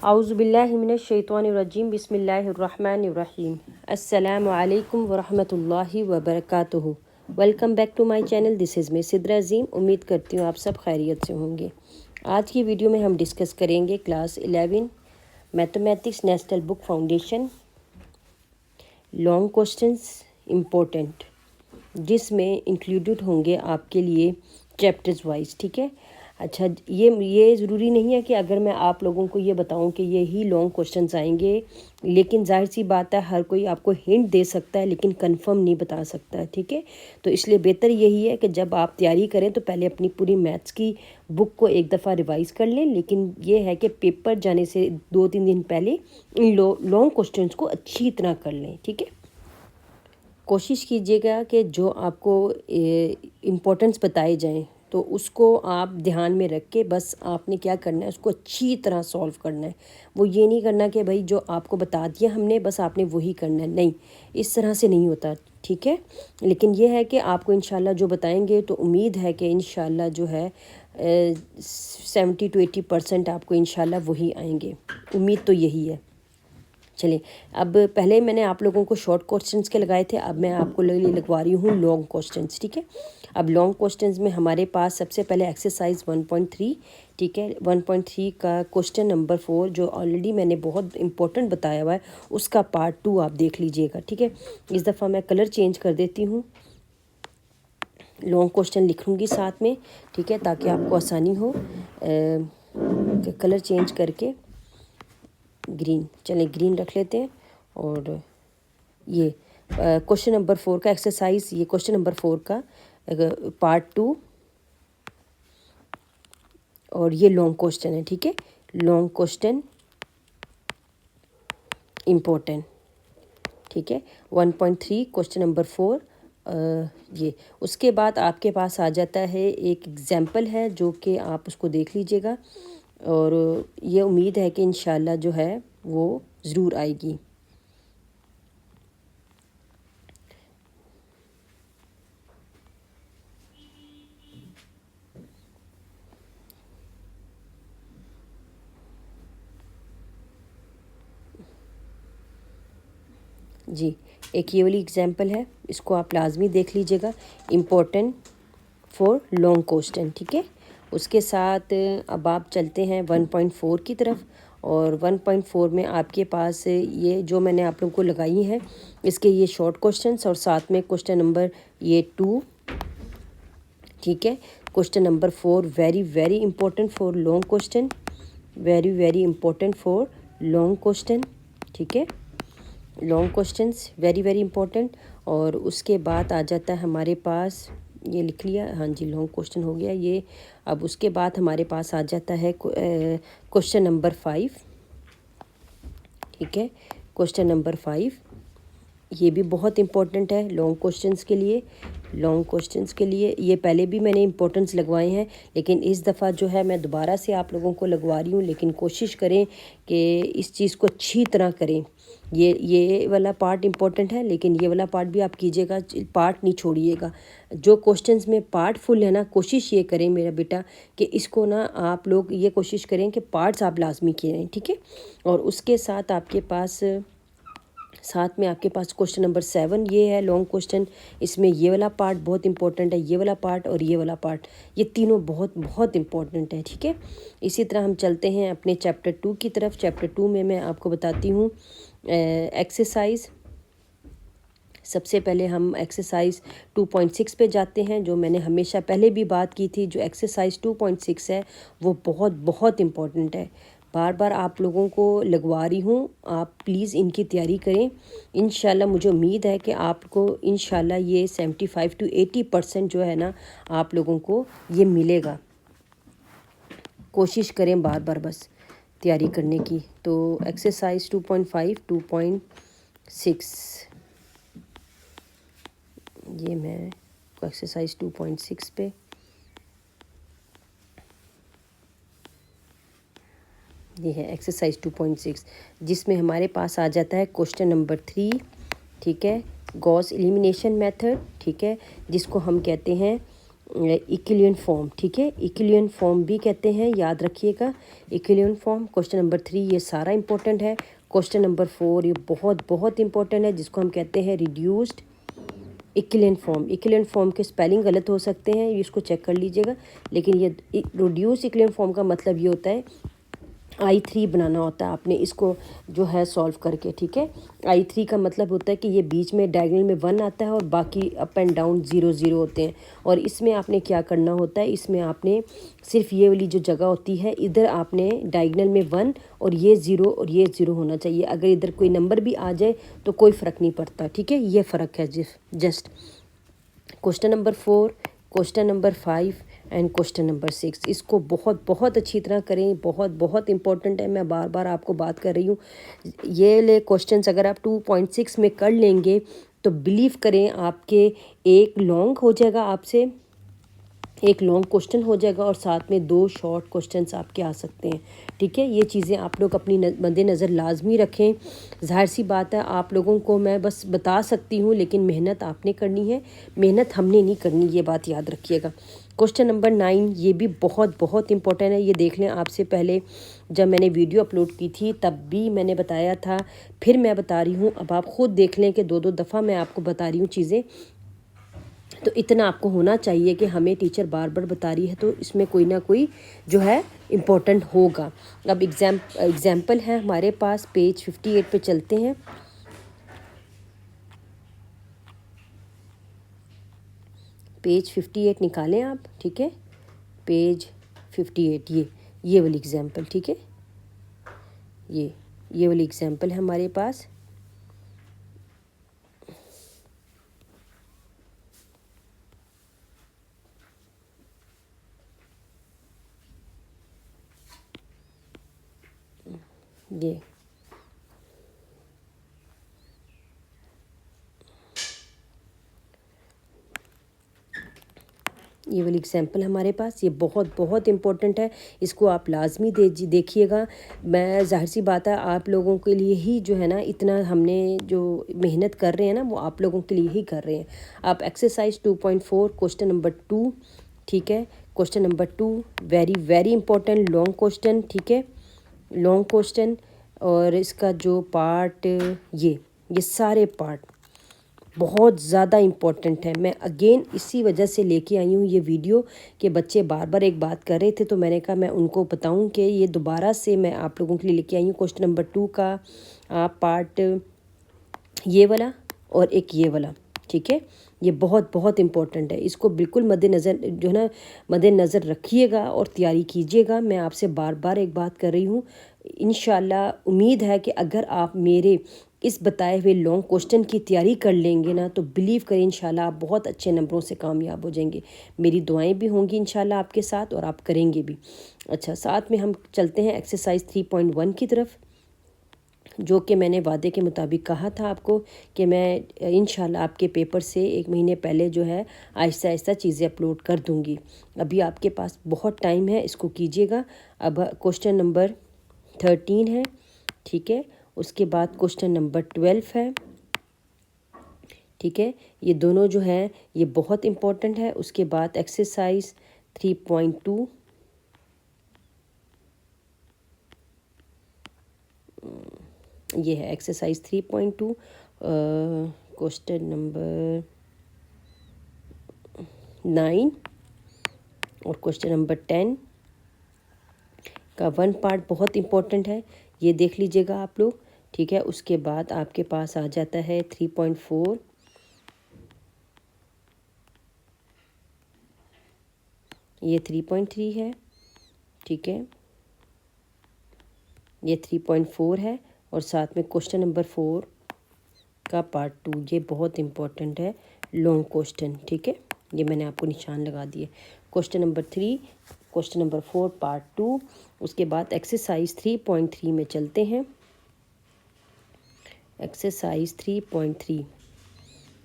आउज़ुबिल्लाहिमिनश्शैतानिर्रजीम बिस्मिल्लाहिर्रहमानिर्रहीम अस्सलामु अलैकुम वरहमतुल्लाहि वबरकातुहू। Welcome back to my channel. This is me Sidra Azeem. उम्मीद करती हूँ आप सब खैरियत से होंगे। आज की वीडियो में हम डिस्कस करेंगे class 11 mathematics national book foundation long questions important, जिसमें इंक्लूडेड होंगे आपके लिए चैप्टर्स वाइज। ठीक है। अच्छा, ये ज़रूरी नहीं है कि अगर मैं आप लोगों को ये बताऊं कि ये ही लॉन्ग क्वेश्चंस आएंगे, लेकिन जाहिर सी बात है हर कोई आपको हिंट दे सकता है लेकिन कंफर्म नहीं बता सकता है। ठीक है। तो इसलिए बेहतर यही है कि जब आप तैयारी करें तो पहले अपनी पूरी मैथ्स की बुक को एक दफ़ा रिवाइज़ कर लें, लेकिन ये है कि पेपर जाने से 2-3 दिन पहले इन लॉन्ग क्वेश्चंस को अच्छी तरह कर लें। ठीक है। कोशिश कीजिएगा कि जो आपको इम्पोर्टेंस बताए जाएं तो उसको आप ध्यान में रख के बस आपने क्या करना है, उसको अच्छी तरह सॉल्व करना है। वो ये नहीं करना कि भाई जो आपको बता दिया हमने बस आपने वही करना है, नहीं, इस तरह से नहीं होता। ठीक है। लेकिन ये है कि आपको इंशाल्लाह जो बताएंगे तो उम्मीद है कि इंशाल्लाह जो है 70 to 80% आपको इंशाल्लाह वही आएंगे। उम्मीद तो यही है। चलिए, अब पहले मैंने आप लोगों को शॉर्ट क्वेश्चंस के लगाए थे, अब मैं आपको लगवा रही हूँ लॉन्ग क्वेश्चंस। ठीक है। अब लॉन्ग क्वेश्चंस में हमारे पास सबसे पहले एक्सरसाइज 1.3। ठीक है। 1.3 का क्वेश्चन नंबर 4 जो ऑलरेडी मैंने बहुत इंपॉर्टेंट बताया हुआ है, उसका पार्ट 2 आप देख लीजिएगा। ठीक है। इस दफ़ा मैं कलर चेंज कर देती हूँ, लॉन्ग क्वेश्चन लिखूँगी साथ में। ठीक है, ताकि आपको आसानी हो। कलर चेंज करके ग्रीन, चलें ग्रीन रख लेते हैं। और ये क्वेश्चन नंबर 4 का एक्सरसाइज, ये क्वेश्चन नंबर 4 का पार्ट 2 और ये लॉन्ग क्वेश्चन है। ठीक है। Long question important. ठीक है। 1.3 क्वेश्चन नंबर 4। ये उसके बाद आपके पास आ जाता है एक एग्जाम्पल है जो कि आप उसको देख लीजिएगा, और ये उम्मीद है कि इंशाल्लाह जो है वो ज़रूर आएगी। जी, एक ये वाली एग्जाम्पल है, इसको आप लाजमी देख लीजिएगा। Important for long question. ठीक है। उसके साथ अब आप चलते हैं 1.4 की तरफ, और 1.4 में आपके पास ये जो मैंने आप लोगों को लगाई हैं, इसके ये शॉर्ट क्वेश्चंस और साथ में क्वेश्चन नंबर ये 2। ठीक है। Question number 4 very very important for long question, very very important for long question. ठीक है। Long questions very very important. और उसके बाद आ जाता है हमारे पास, ये लिख लिया, हाँ जी, लॉन्ग क्वेश्चन हो गया ये। अब उसके बाद हमारे पास आ जाता है क्वेश्चन नंबर 5। ठीक है। क्वेश्चन नंबर 5 ये भी बहुत इंपॉर्टेंट है लॉन्ग क्वेश्चंस के लिए। लॉन्ग क्वेश्चंस के लिए ये पहले भी मैंने इंपॉर्टेंस लगवाए हैं, लेकिन इस दफ़ा जो है मैं दोबारा से आप लोगों को लगवा रही हूँ। लेकिन कोशिश करें कि इस चीज़ को अच्छी तरह करें। ये वाला पार्ट इंपॉर्टेंट है, लेकिन ये वाला पार्ट भी आप कीजिएगा, पार्ट नहीं छोड़िएगा। जो क्वेश्चंस में पार्ट फुल है ना, कोशिश ये करें मेरा बेटा कि इसको ना आप लोग ये कोशिश करें कि पार्ट्स आप लाजमी करें। ठीक है। और उसके साथ में आपके पास क्वेश्चन नंबर 7 ये है लॉन्ग क्वेश्चन। इसमें ये वाला पार्ट बहुत इंपॉर्टेंट है, ये वाला पार्ट और ये वाला पार्ट, ये तीनों बहुत बहुत इंपॉर्टेंट है। ठीक है। इसी तरह हम चलते हैं अपने चैप्टर 2 की तरफ। चैप्टर 2 में मैं आपको बताती हूँ एक्सरसाइज। सबसे पहले हम एक्सरसाइज 2.6 पे जाते हैं, जो मैंने हमेशा पहले भी बात की थी। जो एक्सरसाइज 2.6 है वो बहुत बहुत इम्पॉर्टेंट है। बार बार आप लोगों को लगवा रही हूँ, आप प्लीज़ इनकी तैयारी करें। इंशाल्लाह मुझे उम्मीद है कि आपको इंशाल्लाह ये 75 to 80% जो है ना आप लोगों को ये मिलेगा। कोशिश करें बार बार बस तैयारी करने की। तो एक्सरसाइज 2.5 2.6 ये मैं एक्सरसाइज 2.6 पे ये है एक्सरसाइज 2.6, जिसमें हमारे पास आ जाता है क्वेश्चन नंबर 3। ठीक है। Gauss elimination method. ठीक है। जिसको हम कहते हैं इक्विलियन फॉर्म, ठीक है, इक्विलियन फॉर्म भी कहते हैं, याद रखिएगा इक्विलियन फॉर्म। क्वेश्चन नंबर 3 ये सारा इंपॉर्टेंट है। क्वेश्चन नंबर 4 ये बहुत बहुत इंपॉर्टेंट है, जिसको हम कहते हैं रिड्यूस्ड इक्विलियन फॉर्म। इक्विलियन फॉर्म के स्पेलिंग गलत हो सकते हैं, इसको चेक कर लीजिएगा, लेकिन ये रिड्यूस इक्विलियन फॉर्म का मतलब ये होता है I3 बनाना होता है आपने इसको जो है सॉल्व करके, ठीक है। I3 का मतलब होता है कि ये बीच में डायगोनल में 1 आता है और बाकी अप एंड डाउन 0 0 होते हैं। और इसमें आपने क्या करना होता है, इसमें आपने सिर्फ ये वाली जो जगह होती है इधर आपने डायगोनल में 1 और ये 0 और ये 0 होना चाहिए। अगर इधर कोई नंबर भी आ जाए तो कोई फ़र्क नहीं पड़ता, ठीक है, ये फ़र्क है just. Question number 4, question number 5 and question number 6 इसको बहुत बहुत अच्छी तरह करें, बहुत बहुत इंपॉर्टेंट है। मैं बार बार आपको बात कर रही हूँ, ये ले क्वेश्चंस अगर आप 2.6 में कर लेंगे तो बिलीव करें आपके एक लॉन्ग हो जाएगा, आपसे एक लॉन्ग क्वेश्चन हो जाएगा और साथ में 2 शॉर्ट क्वेश्चंस आपके आ सकते हैं, ठीक है। ये चीज़ें आप लोग अपनी मद्देनज़र लाजमी रखें। ज़ाहिर सी बात है आप लोगों को मैं बस बता सकती हूँ, लेकिन मेहनत आपने करनी है, मेहनत हमने नहीं करनी, ये बात याद रखिएगा। क्वेश्चन नंबर 9 ये भी बहुत बहुत इंपॉर्टेंट है, ये देख लें। आपसे पहले जब मैंने वीडियो अपलोड की थी तब भी मैंने बताया था, फिर मैं बता रही हूँ, अब आप ख़ुद देख लें कि 2 दफ़ा मैं आपको बता रही हूँ चीज़ें। तो इतना आपको होना चाहिए कि हमें टीचर बार बार बता रही है तो इसमें कोई ना कोई जो है इम्पोर्टेंट होगा। अब एग्जाम्पल है हमारे पास, पेज 58 पे चलते हैं। पेज 58 निकालें आप, ठीक है, पेज 58 ये वाली एग्जाम्पल, ठीक है, ये वाली एग्जाम्पल है हमारे पास। ये वाली एग्जाम्पल हमारे पास, ये बहुत बहुत इंपॉर्टेंट है, इसको आप लाजमी देखिएगा। मैं ज़ाहिर सी बात है आप लोगों के लिए ही जो है ना, इतना हमने जो मेहनत कर रहे हैं ना वो आप लोगों के लिए ही कर रहे हैं। आप एक्सरसाइज 2.4 क्वेश्चन नंबर 2, ठीक है, question number 2 very very important long question, ठीक है, लॉन्ग क्वेश्चन। और इसका जो पार्ट ये सारे पार्ट बहुत ज़्यादा इम्पॉर्टेंट है। मैं अगेन इसी वजह से लेके आई हूँ ये वीडियो कि बच्चे बार बार एक बात कर रहे थे, तो मैंने कहा मैं उनको बताऊँ कि ये दोबारा से मैं आप लोगों के लिए लेके आई हूँ। क्वेश्चन नंबर 2 का पार्ट ये वाला और एक ये वाला, ठीक है, ये बहुत बहुत इंपॉर्टेंट है, इसको बिल्कुल मद्देनज़र जो है ना मद्देनज़र रखिएगा और तैयारी कीजिएगा। मैं आपसे बार बार एक बात कर रही हूँ, इंशाल्लाह उम्मीद है कि अगर आप मेरे इस बताए हुए लॉन्ग क्वेश्चन की तैयारी कर लेंगे ना तो बिलीव करें इंशाल्लाह आप बहुत अच्छे नंबरों से कामयाब हो जाएंगे। मेरी दुआएं भी होंगी इंशाल्लाह आपके साथ और आप करेंगे भी। अच्छा, साथ में हम चलते हैं एक्सरसाइज 3.1 की तरफ, जो कि मैंने वादे के मुताबिक कहा था आपको कि मैं इंशाल्लाह आपके पेपर से 1 महीने पहले जो है आहिस्ता आहिस्ता चीज़ें अपलोड कर दूंगी। अभी आपके पास बहुत टाइम है, इसको कीजिएगा। अब क्वेश्चन नंबर 13 है, ठीक है, उसके बाद क्वेश्चन नंबर 12 है, ठीक है, ये दोनों जो हैं ये बहुत इम्पोर्टेंट है। उसके बाद एक्सरसाइज 3.2, ये है एक्सरसाइज 3.2, क्वेश्चन नंबर 9 और क्वेश्चन नंबर 10 का 1 पार्ट बहुत इम्पोर्टेंट है, ये देख लीजिएगा आप लोग, ठीक है। उसके बाद आपके पास आ जाता है 3.4, ये 3.3 है, ठीक है, ये 3.4 है और साथ में क्वेश्चन नंबर 4 का पार्ट 2, ये बहुत इम्पोर्टेंट है लॉन्ग क्वेश्चन, ठीक है, ये मैंने आपको निशान लगा दिए। Question number 3, question number 4 part 2। उसके बाद एक्सरसाइज 3.3 में चलते हैं। एक्सरसाइज 3.3,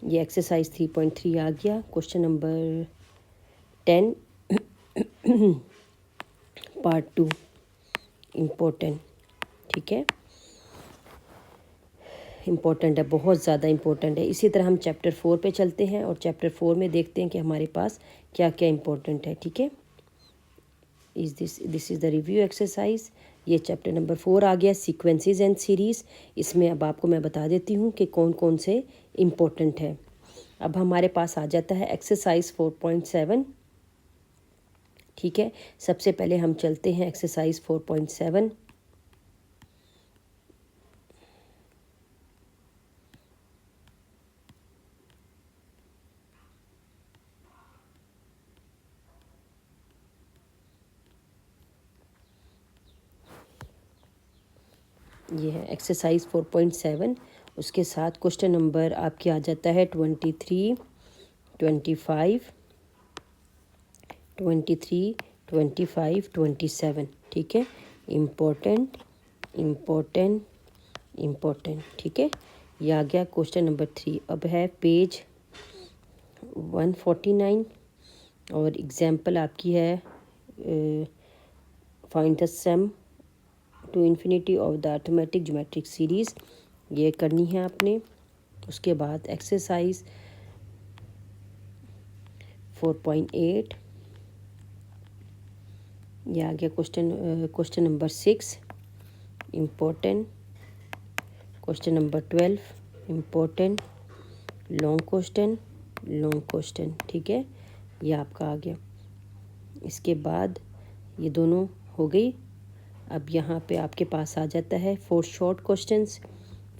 ये एक्सरसाइज 3.3 आ गया। क्वेश्चन नंबर 10 पार्ट 2 इम्पोर्टेंट, ठीक है, इम्पोर्टेंट है, बहुत ज़्यादा इम्पोर्टेंट है। इसी तरह हम चैप्टर 4 पे चलते हैं और चैप्टर 4 में देखते हैं कि हमारे पास क्या क्या इम्पोर्टेंट है। ठीक है, this is the review exercise. ये चैप्टर नंबर 4 आ गया, सीक्वेंसेस एंड सीरीज़। इसमें अब आपको मैं बता देती हूँ कि कौन कौन से इम्पोर्टेंट है। अब हमारे पास आ जाता है एक्सरसाइज 4.7। ठीक है, सबसे पहले हम चलते हैं एक्सरसाइज 4.7। ये है एक्सरसाइज 4.7। उसके साथ क्वेश्चन नंबर आपके आ जाता है 23, 25, 23, 25, 27। ठीक है, इम्पोर्टेंट इम्पोर्टेंट इम्पोर्टेंट। ठीक है, ये आ गया क्वेश्चन नंबर 3। अब है पेज 149 और एग्जाम्पल आपकी है find the sum to infinity of the arithmetic geometric series, ये करनी है आपने। उसके बाद एक्सरसाइज 4.8, ये आ गया question number 6 important. Question number 12 important, long question. ठीक है, ये आपका आ गया। इसके बाद ये दोनों हो गई। अब यहाँ पे आपके पास आ जाता है 4 शॉर्ट क्वेश्चंस।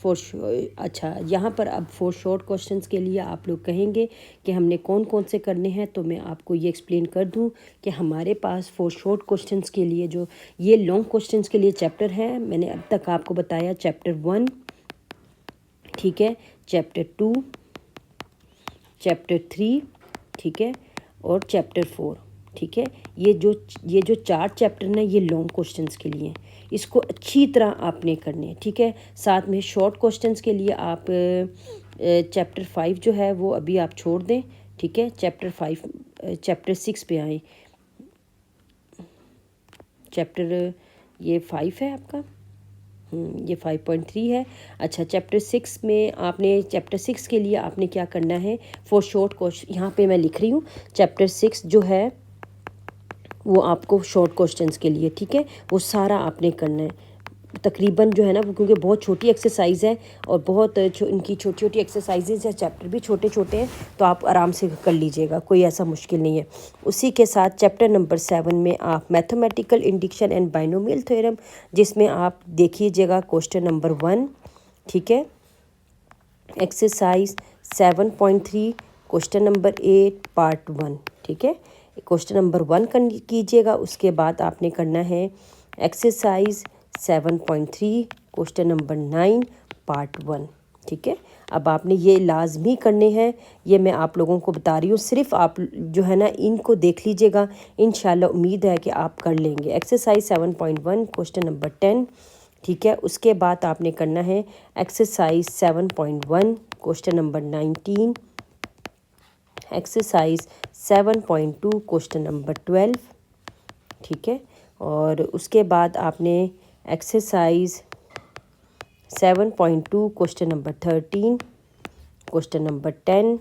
अच्छा, यहाँ पर अब 4 शॉर्ट क्वेश्चंस के लिए आप लोग कहेंगे कि हमने कौन कौन से करने हैं, तो मैं आपको ये एक्सप्लेन कर दूँ कि हमारे पास 4 शॉर्ट क्वेश्चंस के लिए जो ये लॉन्ग क्वेश्चंस के लिए चैप्टर है, मैंने अब तक आपको बताया चैप्टर 1, ठीक है, चैप्टर 2, चैप्टर 3, ठीक है, और चैप्टर 4। ठीक है, ये जो 4 चैप्टर ना, ये लॉन्ग क्वेश्चंस के लिए हैं। इसको अच्छी तरह आपने करने हैं। ठीक है, साथ में शॉर्ट क्वेश्चंस के लिए आप चैप्टर 5 जो है वो अभी आप छोड़ दें। ठीक है, चैप्टर 6 पे आए। चैप्टर ये 5 है आपका, ये 5.3 है। अच्छा, चैप्टर 6 में आपने चैप्टर 6 के लिए आपने क्या करना है, फॉर शॉर्ट क्वेश्चन, यहाँ पे मैं लिख रही हूँ चैप्टर 6 जो है वो आपको शॉर्ट क्वेश्चंस के लिए, ठीक है, वो सारा आपने करना है तकरीबन जो है ना, वो क्योंकि बहुत छोटी एक्सरसाइज है और बहुत इनकी छोटी छोटी एक्सरसाइजेज है, चैप्टर भी छोटे छोटे हैं, तो आप आराम से कर लीजिएगा, कोई ऐसा मुश्किल नहीं है। उसी के साथ चैप्टर नंबर 7 में आप mathematical induction and binomial theorem, जिसमें आप देखिएगा क्वेश्चन नंबर 1, ठीक है, एक्सरसाइज 7.3, क्वेश्चन नंबर 8 पार्ट 1, ठीक है, क्वेश्चन नंबर 1 कीजिएगा। उसके बाद आपने करना है एक्सरसाइज 7.3, क्वेश्चन नंबर 9 पार्ट 1, ठीक है। अब आपने ये लाजमी करने हैं, ये मैं आप लोगों को बता रही हूँ, सिर्फ आप जो है ना इनको देख लीजिएगा, इंशाल्लाह उम्मीद है कि आप कर लेंगे। एक्सरसाइज 7.1, क्वेश्चन नंबर 10, ठीक है। उसके बाद आपने करना है exercise 7.1, question number 19, exercise 7.2, question number 12, ठीक है। और उसके बाद आपने exercise 7.2, question number 13, question number 10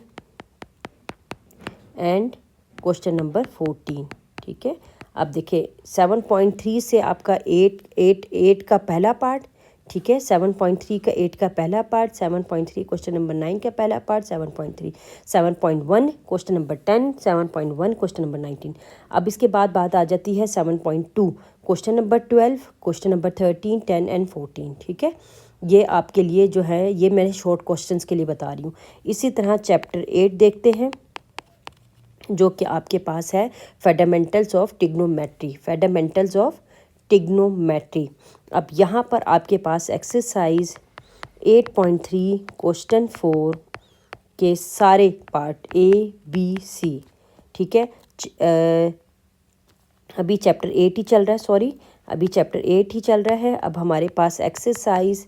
and question number 14, ठीक है। अब देखिए 7.3 से आपका 8 का पहला पार्ट, ठीक है, 7.3 का 8 का पहला पार्ट, 7.3 क्वेश्चन नंबर 9 का पहला part, 7.1 question number 10, 7.1 question number 19। अब इसके बाद बात आ जाती है 7.2, question number 12, question number 13, 10 and 14, ठीक है। ये आपके लिए जो है, ये मैंने शॉर्ट क्वेश्चंस के लिए बता रही हूँ। इसी तरह चैप्टर 8 देखते हैं, जो कि आपके पास है fundamentals of trigonometry, fundamentals of trigonometry. अब यहाँ पर आपके पास एक्सरसाइज 8.3 क्वेश्चन 4 के सारे पार्ट ABC, ठीक है। अभी चैप्टर 8 ही चल रहा है, सॉरी, अभी चैप्टर 8 ही चल रहा है। अब हमारे पास एक्सरसाइज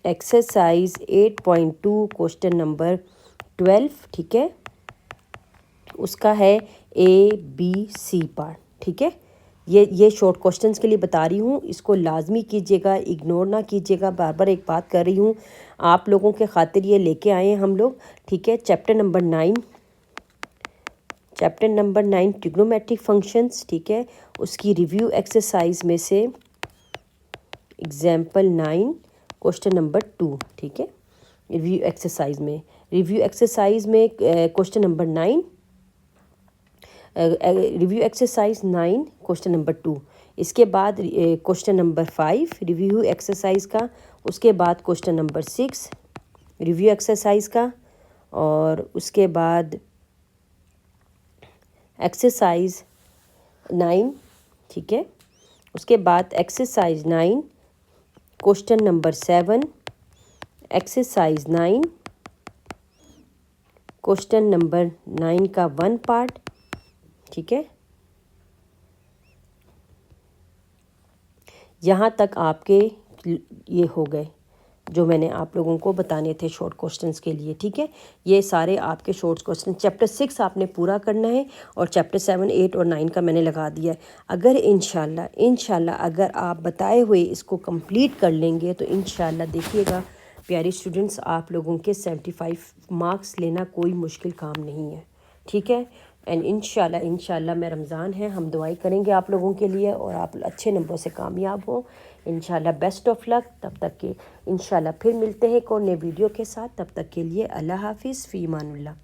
8.2 क्वेश्चन नंबर 12, ठीक है, उसका है ABC पार्ट, ठीक है। ये शॉर्ट क्वेश्चंस के लिए बता रही हूँ, इसको लाजमी कीजिएगा, इग्नोर ना कीजिएगा। बार बार एक बात कर रही हूँ, आप लोगों के खातिर ये लेके आए हैं हम लोग, ठीक है। चैप्टर नंबर 9 ट्रिग्नोमेट्रिक फंक्शंस, ठीक है। उसकी रिव्यू एक्सरसाइज में से एग्जाम्पल 9 क्वेश्चन नंबर 2, ठीक है। रिव्यू एक्सरसाइज में question number 9, review exercise 9 question number 2। इसके बाद क्वेश्चन नंबर 5 रिव्यू एक्सरसाइज का, उसके बाद क्वेश्चन नंबर 6 रिव्यू एक्सरसाइज का, और उसके बाद एक्सरसाइज 9, ठीक है। उसके बाद exercise 9 question number 7, exercise 9 question number 9 का 1 पार्ट, ठीक है। यहाँ तक आपके ये हो गए जो मैंने आप लोगों को बताने थे शॉर्ट क्वेश्चंस के लिए, ठीक है। ये सारे आपके शॉर्ट क्वेश्चन चैप्टर 6 आपने पूरा करना है, और चैप्टर 7, 8 और 9 का मैंने लगा दिया है। अगर इंशाल्लाह अगर आप बताए हुए इसको कंप्लीट कर लेंगे तो इंशाल्लाह देखिएगा प्यारे स्टूडेंट्स, आप लोगों के 75 मार्क्स लेना कोई मुश्किल काम नहीं है, ठीक है। एंड इंशाल्लाह मैं रमज़ान है, हम दुआई करेंगे आप लोगों के लिए और आप अच्छे नंबरों से कामयाब हो इंशाल्लाह। Best of luck. तब तक के इंशाल्लाह फिर मिलते हैं एक और नए वीडियो के साथ। तब तक के लिए अल्लाह हाफिज़, फ़ी अमानिल्लाह।